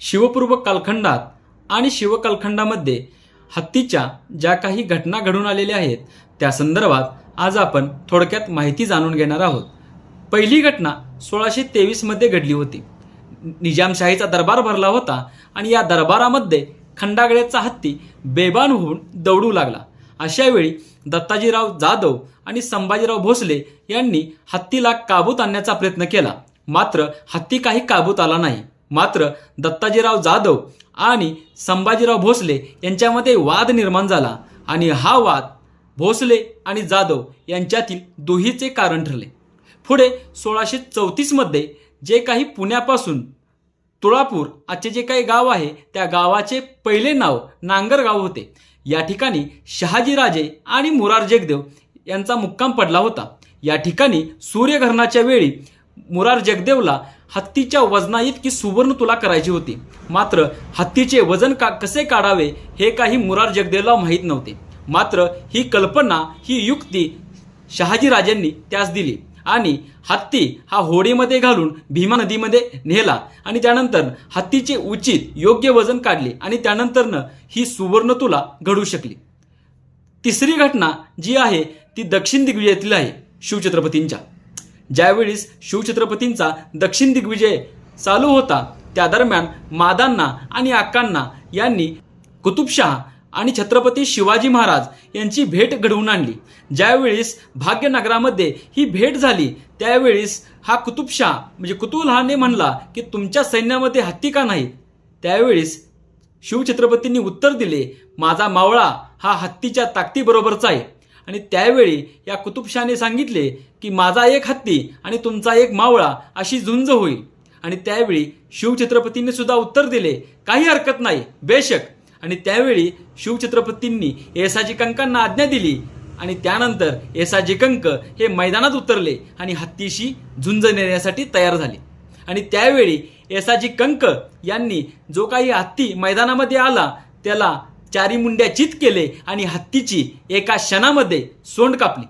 शिवपूर्व कालखंडात आणि शिवकालखंडामध्ये हत्तीच्या ज्या काही घटना घडून आलेल्या आहेत त्या संदर्भात आज आपण थोडक्यात माहिती जाणून घेणार आहोत। पहिली घटना 1623 मध्ये घडली होती। निजामशाहीचा दरबार भरला होता आणि या दरबारामध्ये खंडागळ्याचा हत्ती बेभान होऊन दौडू लागला। अशा वेळी दत्ताजीराव जाधव आणि संभाजीराव भोसले यांनी हत्तीला काबूत आणण्याचा प्रयत्न केला, मात्र हत्ती काही काबूत आला नाही। मात्र दत्ताजीराव जाधव आणि संभाजीराव भोसले यांच्यामध्ये वाद निर्माण झाला आणि हा वाद भोसले आणि जाधव यांच्यातील दुहीचे कारण ठरले। पुढे 1634 मध्ये जे काही पुण्यापासून तुळापूर आजचे जे काही गाव आहे त्या गावाचे पहिले नाव नांगरगाव होते। या ठिकाणी शहाजीराजे आणि मुरार जगदेव यांचा मुक्काम पडला होता। या ठिकाणी सूर्यग्रहणाच्या वेळी मुरार जगदेवला हत्तीच्या वजना इतकी सुवर्ण तुला करायची होती, मात्र हत्तीचे वजन कसे काढावे हे काही मुरार जगदेवला माहीत नव्हते। मात्र ही कल्पना, ही युक्ती शहाजीराजांनी त्यास दिली आणि हत्ती हा होडीमध्ये घालून भीमा नदीमध्ये नेला आणि त्यानंतर हत्तीचे उचित योग्य वजन काढले आणि त्यानंतरनं ही सुवर्ण तुला घडू शकली। तिसरी घटना जी आहे ती दक्षिण दिग्विजयातील आहे शिवछत्रपतींच्या। ज्यावेळेस शिवछत्रपतींचा दक्षिण दिग्विजय चालू होता त्या दरम्यान मादांना आणि आक्कांना यांनी कुतुबशाह आणि छत्रपती शिवाजी महाराज यांची भेट घडवून आणली। ज्यावेळेस भाग्यनगरामध्ये ही भेट झाली त्यावेळेस हा कुतुबशाह म्हणजे कुतुबशहाने म्हणला की तुमच्या सैन्यामध्ये हत्ती का नाही? त्यावेळेस शिवछत्रपतींनी उत्तर दिले, माझा मावळा हा हत्तीच्या ताकदीबरोबरचा आहे। आणि त्यावेळी या कुतुबशहाने सांगितले की माझा एक हत्ती आणि तुमचा एक मावळा अशी झुंज होईल। आणि त्यावेळी शिवछत्रपतींनी सुद्धा उत्तर दिले, काही हरकत नाही, बेशक। आणि त्यावेळी शिवछत्रपतींनी येसाजी कंकांना आज्ञा दिली आणि त्यानंतर येसाजी कंक हे मैदानात उतरले आणि हत्तीशी झुंज नेण्यासाठी तयार झाले। आणि त्यावेळी येसाजी कंक यांनी जो काही हत्ती मैदानामध्ये आला त्याला चारी मुंड्या चित केले आणि हत्तीची एका क्षणामध्ये सोंड कापली।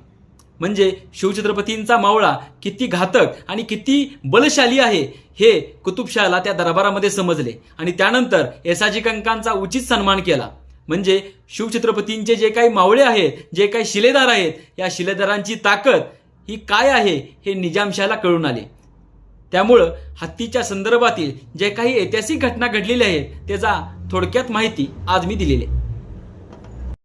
म्हणजे शिवछत्रपतींचा मावळा किती घातक आणि किती बलशाली आहे हे कुतुबशहाला त्या दरबारामध्ये समजले आणि त्यानंतर येसाजी कंकांचा उचित सन्मान केला। म्हणजे शिवछत्रपतींचे जे काही मावळे आहेत, जे काही शिलेदार आहेत, या शिलेदारांची ताकद ही काय आहे हे निजामशाहाला कळून आले। त्यामुळं हत्तीच्या संदर्भातील जे काही ऐतिहासिक घटना घडलेल्या आहेत त्याचा थोडक्यात माहिती आज मी दिलेली आहे।